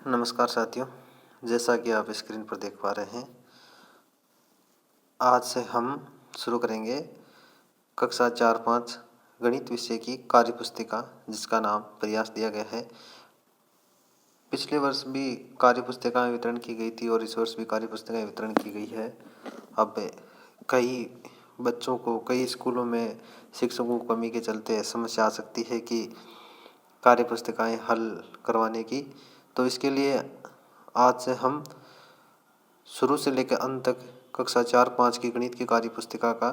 नमस्कार साथियों, जैसा कि आप स्क्रीन पर देख पा रहे हैं, आज से हम शुरू करेंगे कक्षा 4-5 गणित विषय की कार्य पुस्तिका, जिसका नाम प्रयास दिया गया है। पिछले वर्ष भी कार्य पुस्तिकाएँ वितरण की गई थी और इस वर्ष भी कार्य पुस्तिकाएँ वितरण की गई है। अब कई बच्चों को कई स्कूलों में शिक्षकों की कमी के चलते समस्या आ सकती है कि कार्य पुस्तिकाएँ हल करवाने की। तो इसके लिए आज से हम शुरू से लेकर अंत तक कक्षा 4-5 की गणित की कार्य पुस्तिका का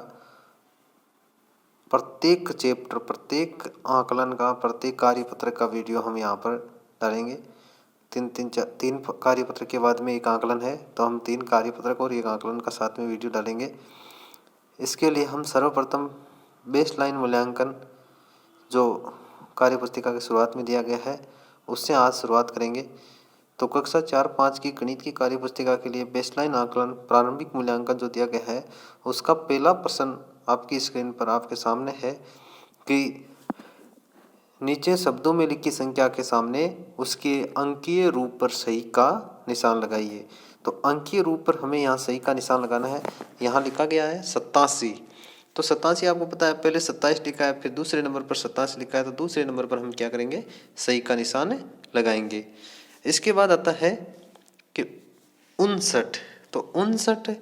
प्रत्येक चैप्टर, प्रत्येक आकलन का, प्रत्येक कार्यपत्र का वीडियो हम यहाँ पर डालेंगे। तीन कार्यपत्र के बाद में एक आकलन है, तो हम 3 कार्यपत्र और एक आकलन का साथ में वीडियो डालेंगे। इसके लिए हम सर्वप्रथम बेसलाइन मूल्यांकन जो कार्य पुस्तिका की शुरुआत में दिया गया है, उससे आज शुरुआत करेंगे। तो कक्षा 4-5 की गणित की कार्य पुस्तिका के लिए बेसलाइन आकलन प्रारंभिक मूल्यांकन जो दिया गया है, उसका पहला प्रश्न आपकी स्क्रीन पर आपके सामने है कि नीचे शब्दों में लिखी संख्या के सामने उसके अंकीय रूप पर सही का निशान लगाइए। तो अंकीय रूप पर हमें यहाँ सही का निशान लगाना है। यहाँ लिखा गया है 87। तो 87 आपको पता है, पहले 27 लिखा है, फिर दूसरे नंबर पर 87 लिखा है, तो दूसरे नंबर पर हम क्या करेंगे, सही का निशान लगाएंगे। इसके बाद आता है कि 59। तो 59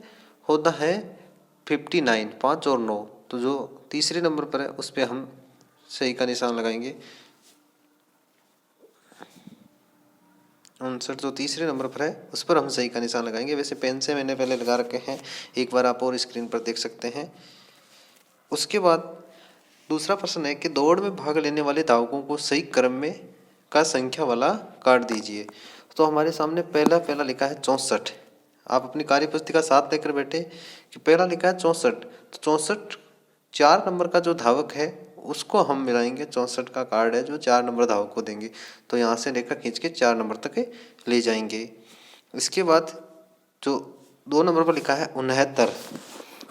होता है 59, 5 और 9। तो जो तीसरे नंबर पर है उस पर हम सही का निशान लगाएंगे। 59 जो तीसरे नंबर पर है उस पर हम सही का निशान लगाएंगे। वैसे पेन से मैंने पहले लगा रखे हैं, एक बार आप और स्क्रीन पर देख सकते हैं। उसके बाद दूसरा प्रश्न है कि दौड़ में भाग लेने वाले धावकों को सही क्रम में का संख्या वाला कार्ड दीजिए। तो हमारे सामने पहला लिखा है 64। आप अपनी कार्य पुस्तिका साथ लेकर बैठे कि पहला लिखा है 64। तो 64 4 नंबर का जो धावक है उसको हम मिलाएंगे। 64 का कार्ड है जो 4 नंबर धावक को देंगे। तो यहाँ से रेखा खींच के 4 नंबर तक ले जाएंगे। इसके बाद जो 2 नंबर पर लिखा है 69।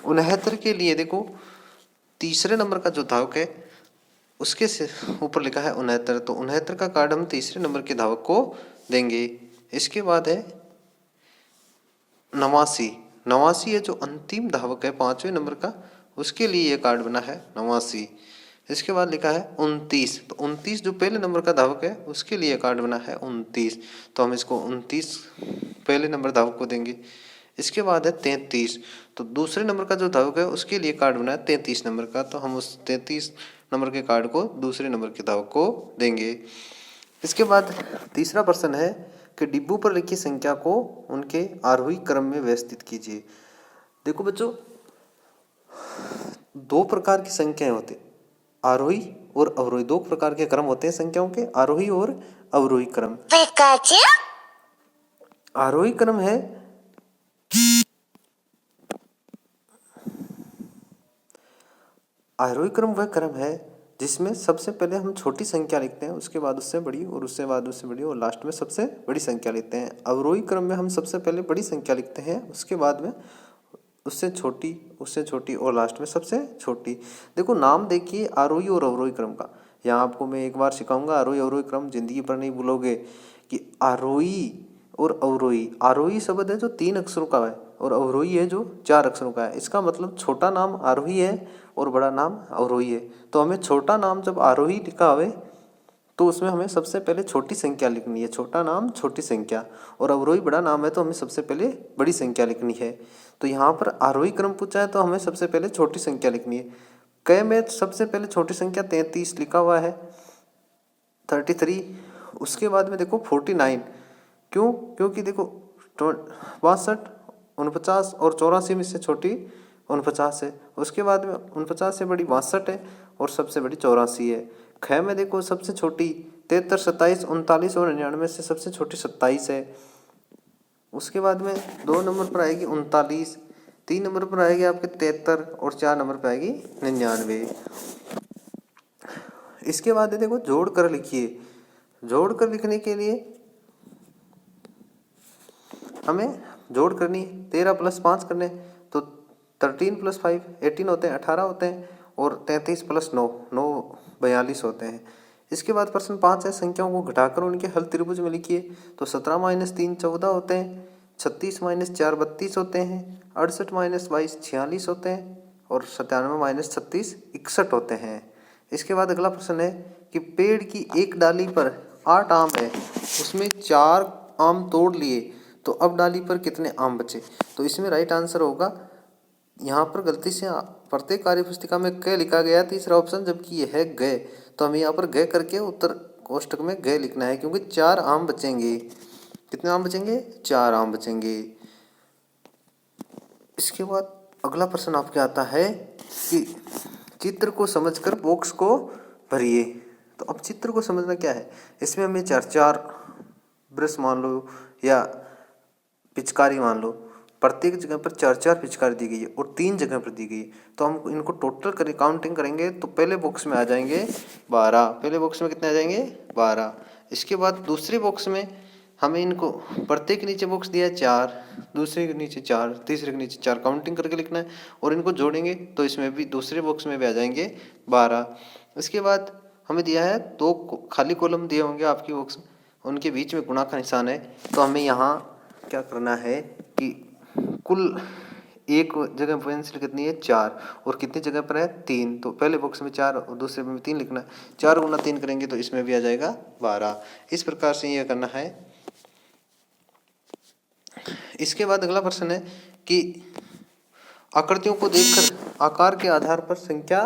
69 के लिए देखो, तीसरे नंबर का जो धावक है उसके से ऊपर लिखा है 69। तो 69 का कार्ड हम तीसरे नंबर के धावक को देंगे। इसके बाद है 89। 89 है जो अंतिम धावक है 5वें नंबर का, उसके लिए ये कार्ड बना है 89। इसके बाद लिखा है 29। तो 29 जो पहले नंबर का धावक है उसके लिए कार्ड बना है 29। तो हम इसको 29 पहले नंबर धावक को देंगे। इसके बाद है 33। तो दूसरे नंबर का जो धावक है उसके लिए कार्ड बना है 33 नंबर का, तो हम उस 33 नंबर के कार्ड को दूसरे नंबर के धावक को देंगे। इसके बाद तीसरा प्रश्न है कि डिब्बों पर लिखी संख्या को उनके आरोही क्रम में व्यवस्थित कीजिए। देखो बच्चों, 2 प्रकार की संख्याएं होती हैं, आरोही और अवरोही। 2 प्रकार के क्रम होते हैं संख्याओं के, आरोही और अवरोही क्रम। आरोही क्रम है आरोही क्रम वह क्रम है जिसमें सबसे पहले हम छोटी संख्या लिखते हैं, उसके बाद उससे बड़ी और उससे बाद उससे बड़ी और लास्ट में सबसे बड़ी संख्या लिखते हैं। अवरोही क्रम में हम सबसे पहले बड़ी संख्या लिखते हैं, उसके बाद में उससे छोटी और लास्ट में सबसे छोटी। देखो नाम देखिए आरोही और अवरोही क्रम का। यहाँ आपको मैं एक बार सिखाऊंगा आरोही अवरोही क्रम, जिंदगी पर नहीं भूलोगे कि आरोही और अवरोही। आरोही शब्द है जो 3 अक्षरों का है और अवरोही है जो 4 अक्षरों का है। इसका मतलब छोटा नाम आरोही है और बड़ा नाम अवरोही है। तो हमें छोटा नाम जब आरोही लिखा हुए तो उसमें हमें सबसे पहले छोटी संख्या लिखनी है, छोटा नाम छोटी संख्या। और अवरोही बड़ा नाम है तो हमें सबसे पहले बड़ी संख्या लिखनी है। तो यहाँ पर आरोही क्रम पूछा है तो हमें सबसे पहले छोटी संख्या लिखनी है। क में सबसे पहले छोटी संख्या 33 लिखा हुआ है, 33। उसके बाद में देखो 49। क्यों? क्योंकि देखो 62, 49 और 84 में से छोटी 49 है। उसके बाद में 49 से बड़ी 62 है और सबसे बड़ी 84 है। ख में देखो सबसे छोटी 73, 27, 39 और 99 से सबसे छोटी 27 है। उसके बाद में 2 नंबर पर आएगी 39, 3 नंबर पर आएगी आपके 73 और 4 नंबर पर आएगी 99। इसके बाद देखो जोड़ कर लिखिए। जोड़ कर लिखने के लिए हमें जोड़ करनी 13 + 5 करने, तो 13 + 5 18 होते हैं, 18 होते हैं और 33 + 9 42 होते हैं। इसके बाद प्रश्न 5 है, संख्याओं को घटाकर उनके हल त्रिभुज में लिखिए। तो 17 - 3 14 होते हैं, 36 - 4 32 होते हैं, 68 - 22 46 होते हैं और 97 - 36 61 होते हैं। इसके बाद अगला प्रश्न है कि पेड़ की एक डाली पर 8 आम है, उसमें 4 आम तोड़ लिए, तो अब डाली पर कितने आम बचे? तो इसमें राइट आंसर होगा, यहाँ पर गलती से प्रत्येक कार्य पुस्तिका में क लिखा गया तीसरा ऑप्शन, जबकि यह है ग। तो हमें यहाँ पर ग करके उत्तर कोष्टक में ग लिखना है, क्योंकि 4 आम बचेंगे। कितने आम बचेंगे? 4 आम बचेंगे। इसके बाद अगला प्रश्न आपके आता है कि चित्र को समझकर बॉक्स को भरिए। तो अब चित्र को समझना क्या है, इसमें हमें 4-4 ब्रश मान लो या पिचकारी मान लो, प्रत्येक जगह पर 4-4 पिचकारी दी गई है और 3 जगह पर दी गई है। तो हम इनको टोटल करें, काउंटिंग करेंगे तो पहले बॉक्स में आ जाएंगे 12। पहले बॉक्स में कितने आ जाएंगे? 12। इसके बाद दूसरे बॉक्स में हमें इनको प्रत्येक के नीचे बॉक्स दिया है 4, दूसरे के नीचे 4, तीसरे के नीचे 4, काउंटिंग करके लिखना है और इनको जोड़ेंगे तो इसमें भी दूसरे बॉक्स में भी आ जाएंगे 12। इसके बाद हमें दिया है 2 खाली कॉलम दिए होंगे आपकी बॉक्स में, उनके बीच में गुणा का निशान है। तो हमें यहाँ क्या करना है कि कुल एक जगह पेंसिल कितनी है? 4 और कितनी जगह पर है? 3। तो पहले बॉक्स में 4 और दूसरे में 3 लिखना है। 4 × 3 करेंगे तो इसमें भी आ जाएगा 12। इस प्रकार से यह करना है। इसके बाद अगला प्रश्न है कि आकृतियों को देखकर आकार के आधार पर संख्या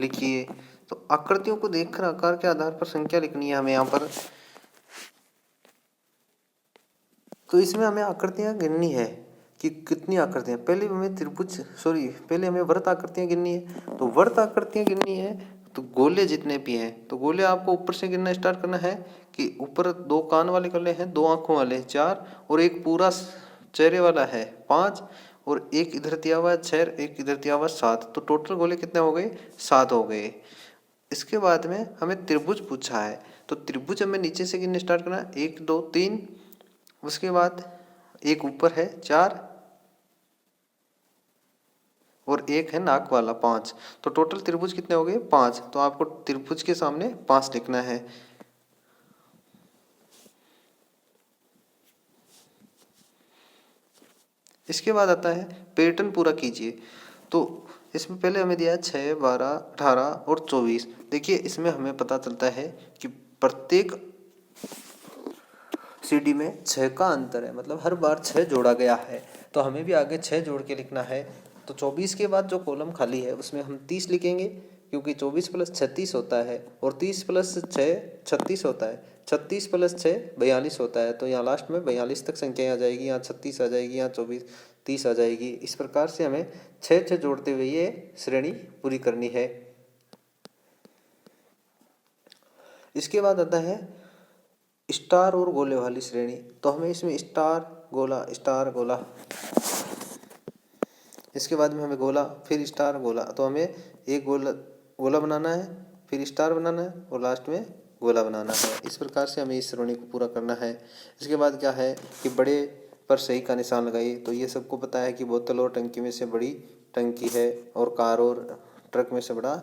लिखिए। तो आकृतियों को देखकर आकार के आधार पर संख्या लिखनी है हमें यहाँ पर। तो इसमें हमें आकृतियाँ गिननी है कि कितनी आकृतियाँ, पहले हमें वृत्त आकृतियाँ गिननी है। तो वृत्त आकृतियाँ गिननी है तो गोले जितने भी हैं, तो गोले आपको ऊपर से गिनना स्टार्ट करना है कि ऊपर 2 कान वाले गोले हैं, 2 आँखों वाले 4 और एक पूरा चेहरे वाला है 5 और एक इधर दिया हुआ है 6, एक इधर दिया हुआ है 7। तो टोटल गोले कितने हो गए? 7 हो गए। इसके बाद में हमें त्रिभुज पूछा है, तो त्रिभुज हमें नीचे से गिनने स्टार्ट करना है 1 2 3, उसके बाद एक ऊपर है 4 और एक है नाक वाला 5। तो टोटल त्रिभुज कितने हो गए? 5। तो आपको त्रिभुज के सामने 5 लिखना है। इसके बाद आता है पैटर्न पूरा कीजिए। तो इसमें पहले हमें दिया है 6 12 18 और 24। देखिए इसमें हमें पता चलता है कि प्रत्येक सीडी में 6 का अंतर है, मतलब हर बार 6 जोड़ा गया है। तो हमें भी आगे 6 जोड़ के लिखना है। तो 24 के बाद जो कॉलम खाली है उसमें हम 30 लिखेंगे, क्योंकि 24 + 36 होता है और 30 + 6 36 होता है, 36 + 6 42 होता है। तो यहाँ लास्ट में 42 तक संख्या आ जाएगी, यहाँ 36 आ जाएगी, यहाँ 24 30 आ जाएगी। इस प्रकार से हमें 6 जोड़ते हुए ये श्रेणी पूरी करनी है। इसके बाद आता है स्टार और गोले वाली श्रेणी। तो हमें इसमें स्टार गोला, इसके बाद में हमें गोला, फिर स्टार गोला। तो हमें एक गोला बनाना है, फिर स्टार बनाना है और लास्ट में गोला बनाना है। इस प्रकार से हमें इस श्रेणी को पूरा करना है। इसके बाद क्या है कि बड़े पर सही का निशान लगाइए। तो ये सबको पता है कि बोतल और टंकी में से बड़ी टंकी है और कार और ट्रक में से बड़ा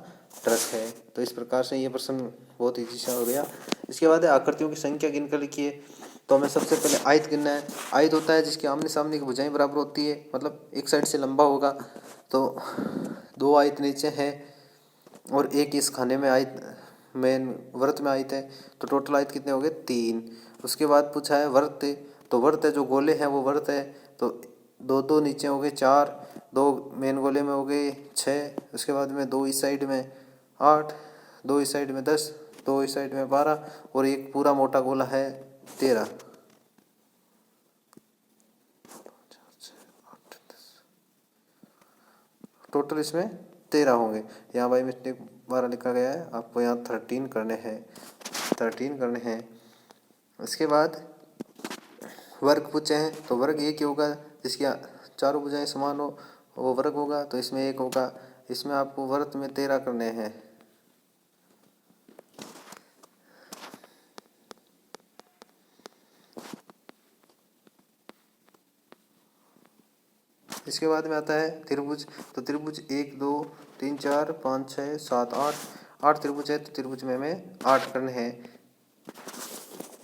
ट्रक है। तो इस प्रकार से ये प्रश्न बहुत ईजी सा हो गया। इसके बाद आकृतियों की संख्या गिनकर लिखिए। तो हमें सबसे पहले आयत गिनना है। आयत होता है जिसके आमने सामने की भुजाएं बराबर होती है, मतलब एक साइड से लंबा होगा। तो 2 आयत नीचे है और एक इस खाने में आयत, मेन वृत्त में आयत है। तो टोटल आयत कितने हो गए? 3। उसके बाद पूछा है वृत्त। तो वृत्त है, जो गोले हैं वो वृत्त है। तो 2 नीचे हो गए 4, 2 मेन गोले में हो गए 6, उसके बाद में 2 इस साइड में 8, 2 इस साइड में 10, 2 इस साइड में 12 और एक पूरा मोटा गोला है 13। टोटल इसमें 13 होंगे। यहाँ भाई मिस्टेक 12 लिखा गया है, आपको यहाँ 13 करने हैं। इसके बाद वर्ग पूछे हैं। तो वर्ग एक ही होगा जिसकी चारों भुजाएं समान हो, वो वर्ग होगा। तो इसमें 1 होगा। इसमें आपको वृत्त में 13 करने हैं। इसके बाद में आता है त्रिभुज। तो त्रिभुज 1 2 3 4 5 6 7 8 8 त्रिभुज है तो त्रिभुज में हमें 8 करने हैं।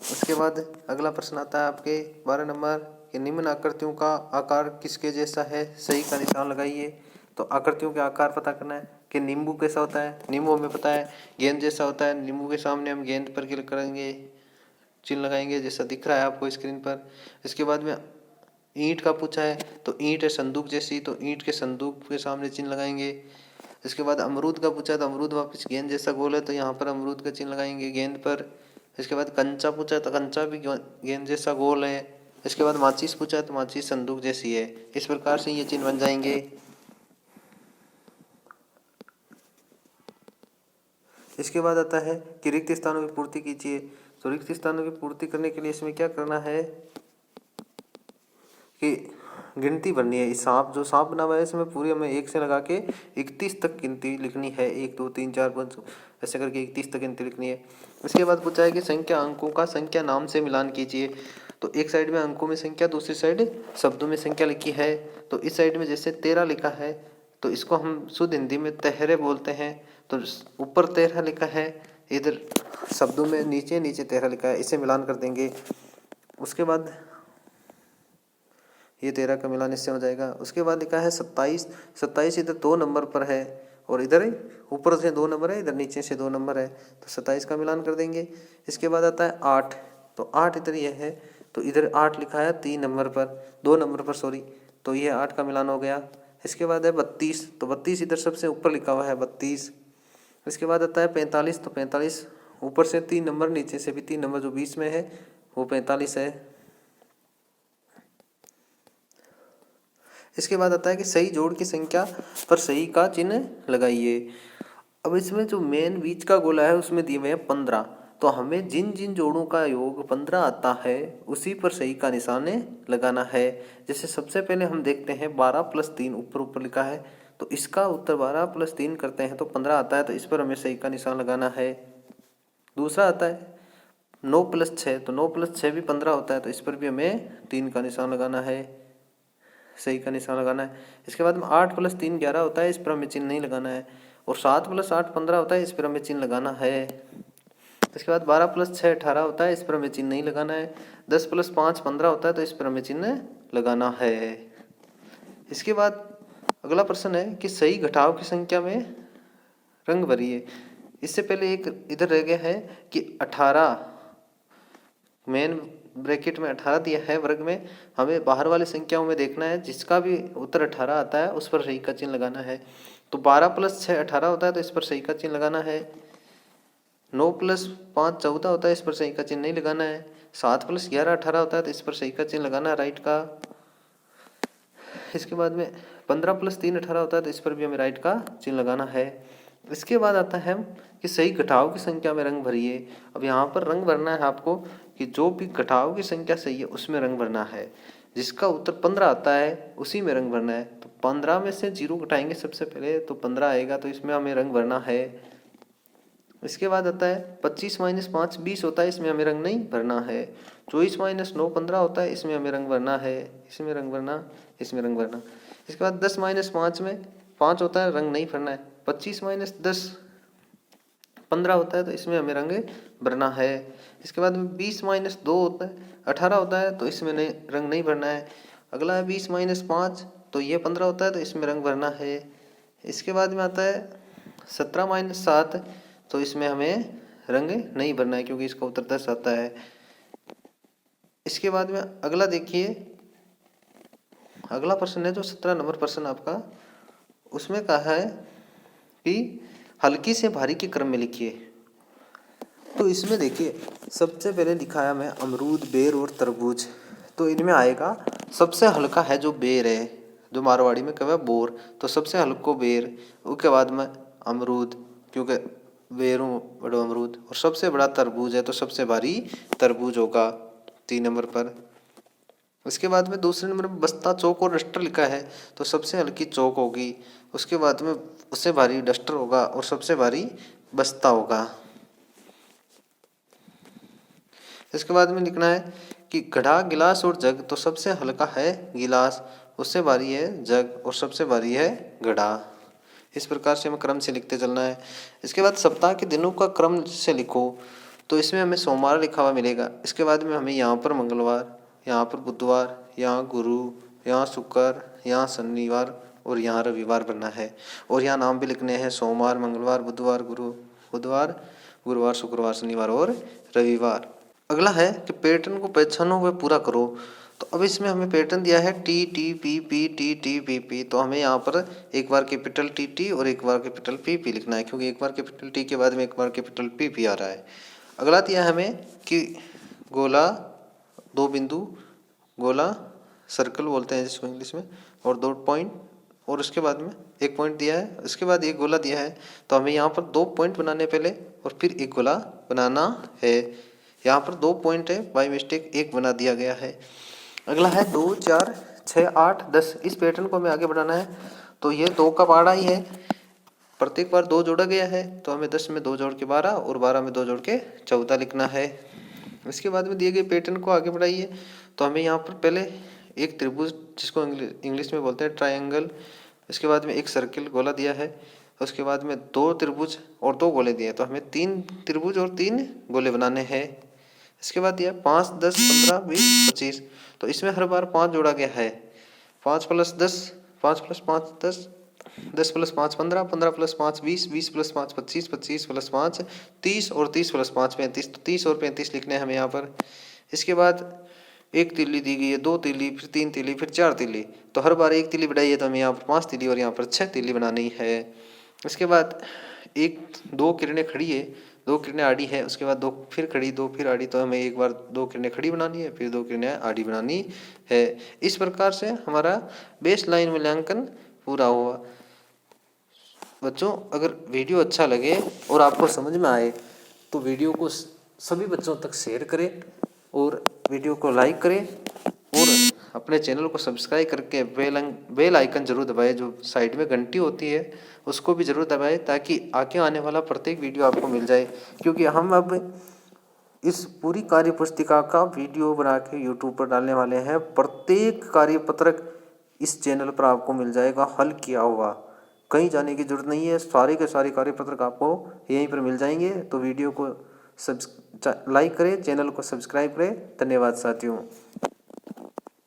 उसके बाद अगला प्रश्न आता है आपके 12 नंबर कि निम्न आकृतियों का आकार किसके जैसा है, सही का निशान लगाइए। तो आकृतियों के आकार पता करना है कि नींबू कैसा होता है, नींबू हमें पता है गेंद जैसा होता है। नींबू के सामने हम गेंद पर क्लिक करेंगे, चिन्ह लगाएंगे जैसा दिख रहा है आपको स्क्रीन पर। इसके बाद में ईंट का पूछा है तो ईंट है संदूक जैसी, तो ईंट के संदूक के सामने चिन्ह लगाएंगे। इसके बाद अमरूद का पूछा है तो अमरूद वापस गेंद जैसा गोल है तो यहाँ पर अमरूद का चिन्ह लगाएंगे गेंद पर। इसके बाद कंचा पूछा है तो कंचा भी गेंद जैसा गोल है। इसके बाद माचिस पूछा है तो माचिस संदूक जैसी है। इस प्रकार से ये चिन्ह बन जाएंगे। इसके बाद आता है कि रिक्त स्थानों की पूर्ति कीजिए। तो रिक्त स्थानों की पूर्ति करने के लिए इसमें क्या करना है कि गिनती भरनी है। इस सांप जो सांप बना हुआ है इसमें पूरी हमें 1 से लगा के 31 तक गिनती लिखनी है। 1 2 3 4 5 ऐसे करके 31 तक गिनती लिखनी है। इसके बाद पूछा है कि संख्या अंकों का संख्या नाम से मिलान कीजिए। तो एक साइड में अंकों में संख्या, दूसरी साइड शब्दों में संख्या लिखी है। तो इस साइड में जैसे 13 लिखा है तो इसको हम शुद्ध हिंदी में तेहरे बोलते हैं। तो ऊपर 13 लिखा है, इधर शब्दों में नीचे नीचे 13 लिखा है, इसे मिलान कर देंगे। उसके बाद ये 13 का मिलान इससे हो जाएगा। उसके बाद लिखा है 27, 27 इधर 2 नंबर पर है और इधर ऊपर से 2 नंबर है, इधर नीचे से 2 नंबर है, तो 27 का मिलान कर देंगे। इसके बाद आता है 8, तो 8 इधर ये है तो इधर 8 लिखा है 3 नंबर पर, 2 नंबर पर सॉरी, तो ये 8 का मिलान हो गया। इसके बाद है 32, तो 32 इधर सबसे ऊपर लिखा हुआ है 32। इसके बाद आता है 45, तो 45 ऊपर से 3 नंबर, नीचे से भी 3 नंबर, जो बीच में है वो 45 है। इसके बाद आता है कि सही जोड़ की संख्या पर सही का चिन्ह लगाइए। अब इसमें जो मेन बीच का गोला है उसमें दिए हुए हैं 15, तो हमें जिन जिन जोड़ों का योग 15 आता है उसी पर सही का निशान लगाना है। जैसे सबसे पहले हम देखते हैं 12 + 3 ऊपर ऊपर लिखा है, तो इसका उत्तर 12 + 3 करते हैं तो 15 आता है, तो इस पर हमें सही का निशान लगाना है। दूसरा आता है 9 + 6, तो 9 + 6 भी 15 होता है, तो इस पर भी हमें 3 का निशान लगाना है, सही का निशान लगाना है। इसके बाद में 8 + 3 11 होता है, इस पर हमें चिन्ह नहीं लगाना है। और 7 + 8 15 होता है, इस पर हमें चिन्ह लगाना है। इसके बाद 12 + 6 18 होता है, इस पर हमें चिन्ह नहीं लगाना है। 10 + 5 15 होता है, तो इस पर हमें चिन्ह लगाना है। इसके बाद अगला प्रश्न है कि सही घटाव की संख्या में रंग भरिए। इससे पहले एक इधर रह गया है कि 18, मेन ब्रैकेट में 18 दिया है वर्ग में, हमें बाहर वाली संख्याओं में देखना है, जिसका भी उत्तर 18 आता है उस पर सही का चिन्ह लगाना है। तो 12 + 6 18 होता है, तो इस पर सही का चिन्ह लगाना है। 9 + 5 14 होता है, इस पर सही का चिन्ह नहीं लगाना है। 7 + 11 18 होता है, तो इस पर सही का चिन्ह लगाना है राइट का। इसके बाद में 15 + 3 18 होता है, तो इस पर भी हमें राइट का चिन्ह लगाना है। इसके बाद आता है कि सही घटाव की संख्या में रंग भरिए। अब यहाँ पर रंग भरना है आपको कि जो भी घटाव की संख्या सही है उसमें रंग भरना है। जिसका उत्तर 15 आता है उसी में रंग भरना है। तो 15 में से 0 घटाएंगे सबसे पहले तो 15 आएगा, तो इसमें हमें रंग भरना है। इसके बाद आता है 25 - 5 20 होता है, इसमें हमें रंग नहीं भरना है। 24 - 9 15 होता है, इसमें हमें रंग भरना है। इसमें रंग भरना, इसमें रंग भरना। इसके बाद 10 - 5 में 5 होता है, रंग नहीं भरना है। 25 - 10 15 होता है, तो इसमें हमें रंग भरना है। इसके बाद में 20 - 2 होता है 18 होता है, तो इसमें नहीं रंग नहीं भरना है। अगला है 20 - 5, तो ये 15 होता है, तो इसमें रंग भरना है। इसके बाद में आता है 17 - 7, तो इसमें हमें रंग नहीं भरना है क्योंकि इसका उत्तर 10 आता है। इसके बाद में अगला देखिए, अगला प्रश्न है जो 17 नंबर प्रश्न आपका, उसमें कहा है कि हल्की से भारी के क्रम में लिखिए। तो इसमें देखिए सबसे पहले लिखा है हमें अमरूद, बेर और तरबूज। तो इनमें आएगा सबसे हल्का है जो बेर है, जो मारवाड़ी में कहवा बोर, तो सबसे हल्को बेर। उसके बाद में अमरूद क्योंकि बेरू बड़ो अमरूद, और सबसे बड़ा तरबूज है तो सबसे भारी तरबूज होगा 3 नंबर पर। उसके बाद में दूसरे नंबर में बस्ता, चौक और डस्टर लिखा है, तो सबसे हल्की चौक होगी। उसके बाद में उससे भारी डस्टर होगा और सबसे भारी बस्ता होगा। इसके बाद में लिखना है कि घड़ा, गिलास और जग, तो सबसे हल्का है गिलास, उससे भारी है जग और सबसे भारी है घड़ा। इस प्रकार से हमें क्रम से लिखते चलना है। इसके बाद सप्ताह के दिनों का क्रम से लिखो, तो इसमें हमें सोमवार लिखा हुआ मिलेगा। इसके बाद में हमें यहाँ पर मंगलवार, यहाँ पर बुधवार, यहाँ गुरु, यहाँ शुक्र, यहाँ शनिवार और यहाँ रविवार बनना है। और यहाँ नाम भी लिखने हैं, सोमवार, मंगलवार, बुधवार, गुरुवार, शुक्रवार, शनिवार और रविवार। अगला है कि पैटर्न को पहचानो व पूरा करो। तो अब इसमें हमें पैटर्न दिया है T T P P T T P P, तो हमें यहाँ पर एक बार कैपिटल टी टी और एक बार कैपिटल पी पी लिखना है, क्योंकि एक बार कैपिटल टी के बाद में एक बार कैपिटल पी पी आ रहा है। अगला दिया है हमें कि गोला, दो बिंदु, गोला सर्कल बोलते हैं जिसको इंग्लिश में, और दो पॉइंट, और उसके बाद में एक पॉइंट दिया है, उसके बाद एक गोला दिया है। तो हमें यहाँ पर 2 पॉइंट बनाने पहले और फिर एक गोला बनाना है। यहाँ पर 2 पॉइंट है, बाय मिस्टेक एक बना दिया गया है। अगला है 2, 4, 6, 8, 10। इस पैटर्न को हमें आगे बढ़ाना है। तो ये 2 का पाड़ा ही है, प्रत्येक बार 2 जोड़ा गया है, तो हमें 10 में 2 जोड़ के 12 और 12 में 2 जोड़ के 14 लिखना है। इसके बाद में दिए गए पैटर्न को आगे बढ़ाइए। तो हमें यहाँ पर पहले एक त्रिभुज, जिसको इंग्लिश में बोलते हैं ट्रायंगल, इसके बाद में एक सर्किल गोला दिया है, उसके बाद में 2 त्रिभुज और 2 गोले दिए, तो हमें 3 त्रिभुज और 3 गोले बनाने हैं। इसके बाद दिया 5, 10, 15, 20, 25। तो इसमें हर बार 5 जोड़ा गया है। 5 + 10, 5 + 5 10, 10 + 5 15, 15 + 5 20, 20 + 5 25, 25 + 5 30 और 30 + 5 35। तो 30 और 35 लिखने हैं हमें यहाँ पर। इसके बाद एक तीली दी गई है, 2 तीली, फिर 3 तीली, फिर 4 तीली। तो हर बार एक तीली बढ़ाई है, तो हमें यहाँ पर 5 तीली और यहाँ पर 6 तीली बनानी है। इसके बाद 2 किरणें खड़ी है, 2 किरणें आड़ी है, उसके बाद 2 फिर खड़ी, 2 फिर आड़ी, तो हमें एक बार 2 किरणें खड़ी बनानी है, फिर 2 किरणें आड़ी बनानी है। इस प्रकार से हमारा बेस लाइन मूल्यांकन पूरा हुआ। बच्चों, अगर वीडियो अच्छा लगे और आपको समझ में आए तो वीडियो को सभी बच्चों तक शेयर करें और वीडियो को लाइक करें और अपने चैनल को सब्सक्राइब करके बेल आइकन जरूर दबाएं। जो साइड में घंटी होती है उसको भी जरूर दबाएं, ताकि आगे आने वाला प्रत्येक वीडियो आपको मिल जाए। क्योंकि हम अब इस पूरी कार्य पुस्तिका का वीडियो बना के यूट्यूब पर डालने वाले हैं। प्रत्येक कार्यपत्रक इस चैनल पर आपको मिल जाएगा, हल किया हुआ, कहीं जाने की जरूरत नहीं है। सारे के सारे कार्यपत्रक आपको यहीं पर मिल जाएंगे। तो वीडियो को लाइक करें, चैनल को सब्सक्राइब करें। धन्यवाद साथियों।